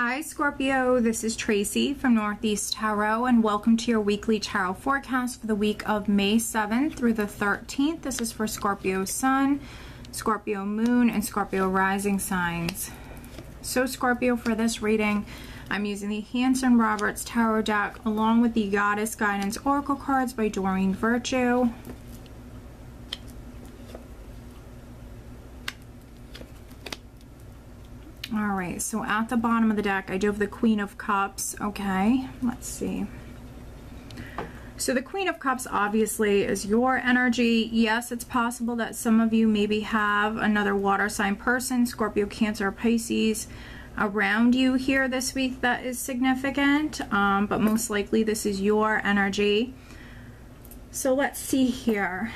Hi Scorpio, this is Tracy from Northeast Tarot and welcome to your weekly tarot forecast for the week of May 7th through the 13th. This is for Scorpio Sun, Scorpio Moon, and Scorpio Rising signs. So Scorpio, for this reading, I'm using the Hanson Roberts Tarot deck along with the Goddess Guidance Oracle cards by Doreen Virtue. Alright, so at the bottom of the deck, I do have the Queen of Cups. Okay, let's see. So the Queen of Cups obviously is your energy. Yes, it's possible that some of you maybe have another water sign person, Scorpio, Cancer, or Pisces, around you here this week that is significant, but most likely this is your energy. So let's see here.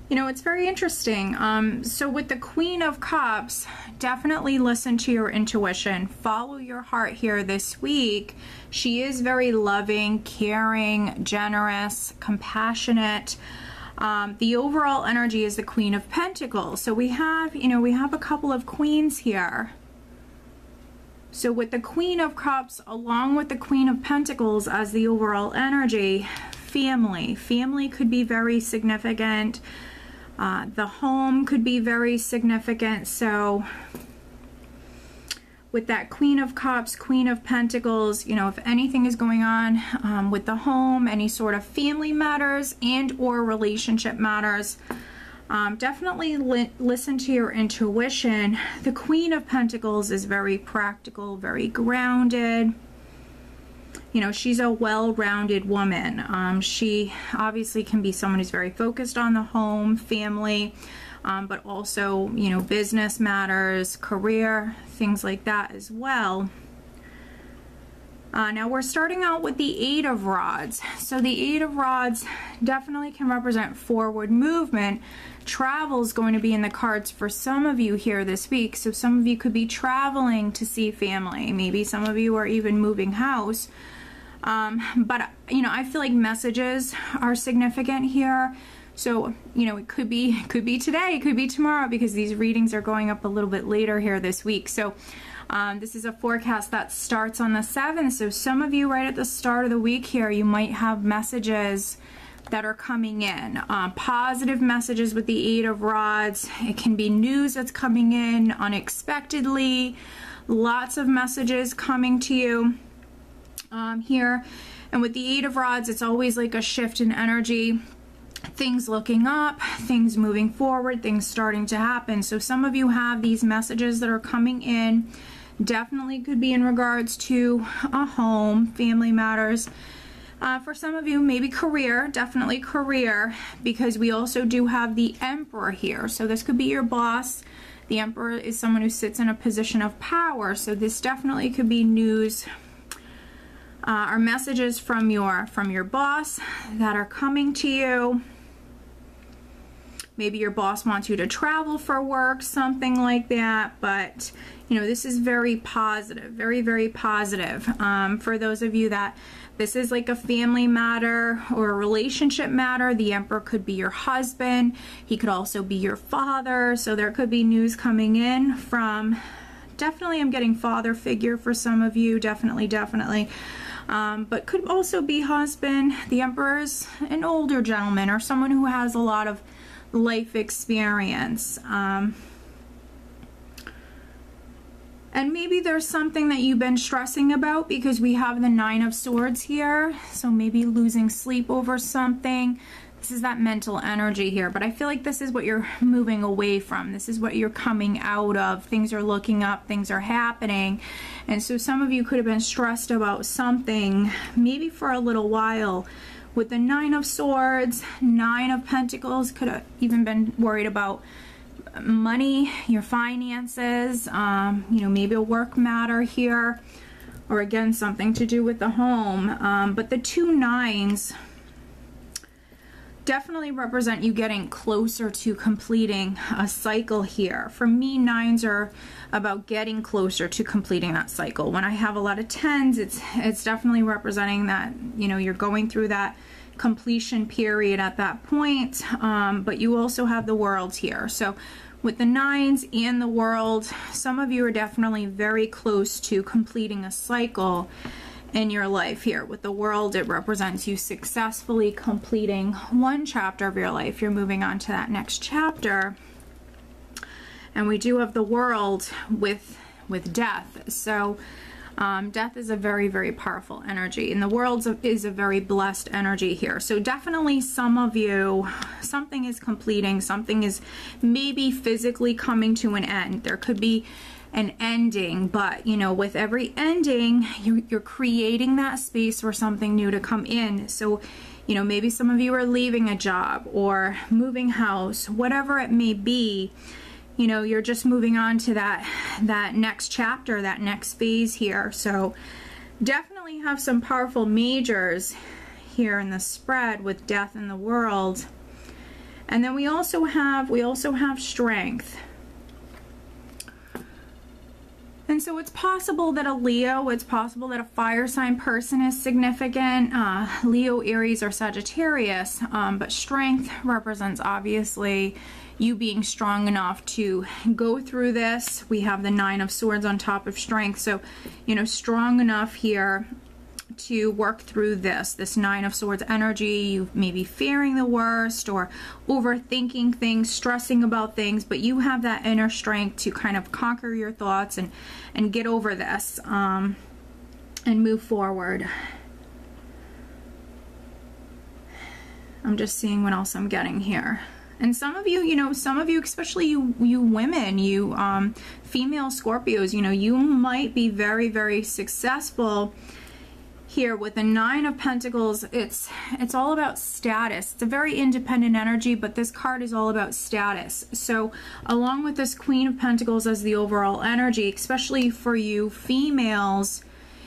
You know, it's very interesting. So with the Queen of Cups, definitely listen to your intuition. Follow your heart here this week. She is very loving, caring, generous, compassionate. The overall energy is the Queen of Pentacles. So we have, we have a couple of queens here. So with the Queen of Cups along with the Queen of Pentacles as the overall energy, family. Family could be very significant. The home could be very significant. So with that Queen of Cups, Queen of Pentacles, if anything is going on with the home, any sort of family matters and or relationship matters, definitely listen to your intuition. The Queen of Pentacles is very practical, very grounded. She's a well-rounded woman. She obviously can be someone who's very focused on the home, family, but also, business matters, career, things like that as well. Now we're starting out with the Eight of Rods. So the Eight of Rods definitely can represent forward movement. Travel is going to be in the cards for some of you here this week. So some of you could be traveling to see family. Maybe some of you are even moving house. But I feel like messages are significant here. So, it could be today, it could be tomorrow, because these readings are going up a little bit later here this week. So, this is a forecast that starts on the 7th. So some of you right at the start of the week here, you might have messages that are coming in. Positive messages with the Eight of Rods. It can be news that's coming in unexpectedly. Lots of messages coming to you here. And with the Eight of Rods, it's always like a shift in energy. Things looking up, things moving forward, things starting to happen. So some of you have these messages that are coming in. Definitely could be in regards to a home, family matters. For some of you, maybe career, definitely career, because we also do have the Emperor here. So this could be your boss. The Emperor is someone who sits in a position of power. So this definitely could be news or messages from your boss that are coming to you. Maybe your boss wants you to travel for work, something like that. But this is very positive, very, very positive. For those of you that this is like a family matter or a relationship matter, the Emperor could be your husband. He could also be your father. So there could be news coming in from, definitely I'm getting father figure for some of you, definitely. But could also be husband. The Emperor is an older gentleman or someone who has a lot of life experience. And maybe there's something that you've been stressing about, because we have the Nine of Swords here. So maybe losing sleep over something. This is that mental energy here, but I feel like this is what you're moving away from. This is what you're coming out of. Things are looking up, things are happening. And so some of you could have been stressed about something, maybe for a little while. With the Nine of Swords, Nine of Pentacles, could have even been worried about money, your finances, maybe a work matter here, or again, something to do with the home. But the two nines definitely represent you getting closer to completing a cycle here. For me, nines are about getting closer to completing that cycle. When I have a lot of tens, it's definitely representing that, you're going through that completion period at that point. But you also have the World here. So with the 9s and the World, some of you are definitely very close to completing a cycle in your life here. With the World, it represents you successfully completing one chapter of your life. You're moving on to that next chapter. And we do have the World with death. So death is a very, very powerful energy, and the World is a very blessed energy here. So definitely some of you, something is completing, something is maybe physically coming to an end. There could be an ending, but you know, with every ending, you're creating that space for something new to come in. So, you know, maybe some of you are leaving a job or moving house, whatever it may be. You know, you're just moving on to that next chapter, that next phase here. So definitely have some powerful majors here in the spread with death in the World. And then we also have strength. And so it's possible that a Leo, it's possible that a fire sign person is significant, Leo, Aries, or Sagittarius, but strength represents obviously you being strong enough to go through this. We have the 9 of Swords on top of strength, so you know, strong enough here to work through this 9 of Swords energy. You may be fearing the worst or overthinking things, stressing about things, but you have that inner strength to kind of conquer your thoughts and get over this and move forward. I'm just seeing what else I'm getting here. And some of you, you know, some of you, especially you women, you female Scorpios, you know, you might be very, very successful here with the 9 of Pentacles. It's all about status. It's a very independent energy, but this card is all about status. So along with this Queen of Pentacles as the overall energy, especially for you females,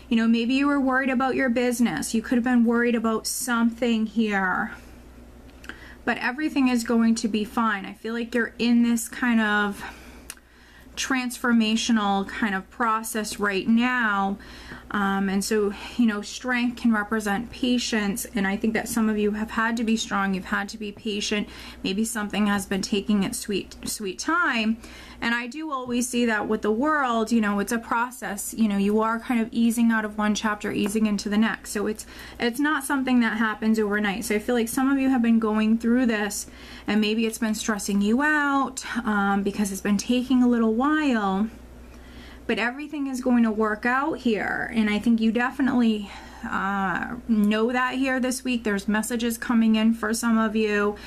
you know, maybe you were worried about your business. You could have been worried about something here, but everything is going to be fine. I feel like you're in this kind of transformational kind of process right now. And so, you know, strength can represent patience, and I think that some of you have had to be strong, you've had to be patient, maybe something has been taking its sweet time. And I do always see that with the World, you know, it's a process. You know, you are kind of easing out of one chapter, easing into the next. So it's not something that happens overnight. So I feel like some of you have been going through this, and maybe it's been stressing you out because it's been taking a little while. But everything is going to work out here, and I think you definitely know that here this week. There's messages coming in for some of you.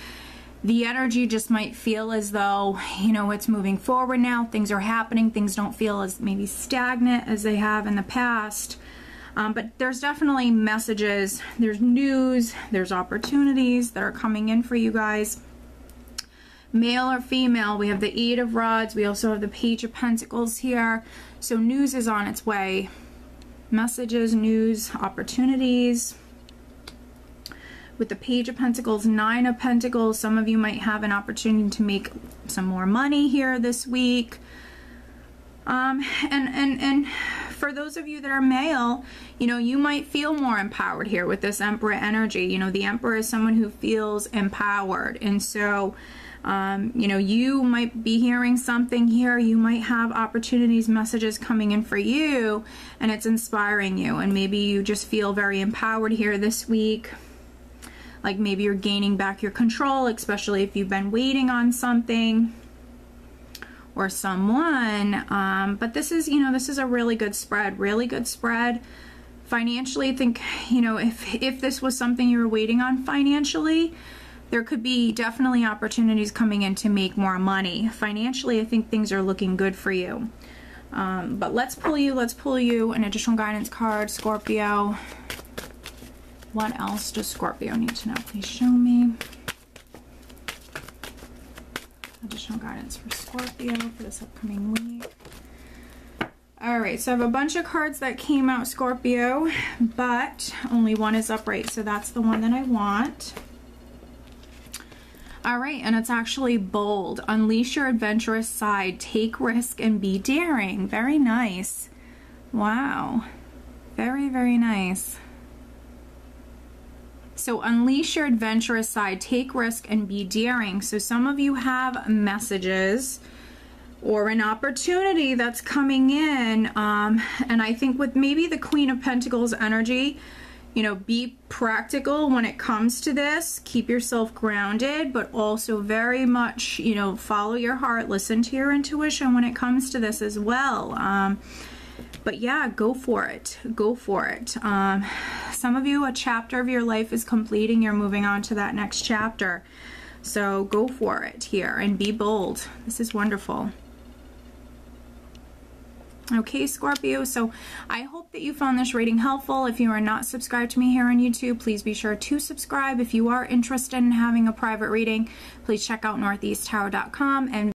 The energy just might feel as though, you know, it's moving forward now. Things are happening. Things don't feel as maybe stagnant as they have in the past. But there's definitely messages, there's news, there's opportunities that are coming in for you guys. Male or female, we have the 8 of Rods. We also have the Page of Pentacles here. So news is on its way. Messages, news, opportunities. With the Page of Pentacles, 9 of Pentacles, some of you might have an opportunity to make some more money here this week. And for those of you that are male, you know, you might feel more empowered here with this Emperor energy. You know, the Emperor is someone who feels empowered. And so, you know, you might be hearing something here. You might have opportunities, messages coming in for you, and it's inspiring you. And maybe you just feel very empowered here this week. Like maybe you're gaining back your control, especially if you've been waiting on something or someone. But this is, you know, this is a really good spread, Financially, I think, you know, if this was something you were waiting on financially, there could be definitely opportunities coming in to make more money. Financially, I think things are looking good for you. But let's pull you an additional guidance card, Scorpio. What else does Scorpio need to know? Please show me. Additional guidance for Scorpio for this upcoming week. Alright, so I have a bunch of cards that came out, Scorpio, but only one is upright, so that's the one that I want. Alright, and it's actually bold. Unleash your adventurous side. Take risk and be daring. Very nice. Wow. Very, very nice. So unleash your adventurous side, take risk, and be daring. So some of you have messages or an opportunity that's coming in. And I think with maybe the Queen of Pentacles energy, you know, be practical when it comes to this. Keep yourself grounded, but also very much, you know, follow your heart, listen to your intuition when it comes to this as well. But yeah, go for it. Go for it. Some of you, a chapter of your life is completing. You're moving on to that next chapter. So go for it here and be bold. This is wonderful. Okay, Scorpio, so I hope that you found this reading helpful. If you are not subscribed to me here on YouTube, please be sure to subscribe. If you are interested in having a private reading, please check out northeasttarot.com and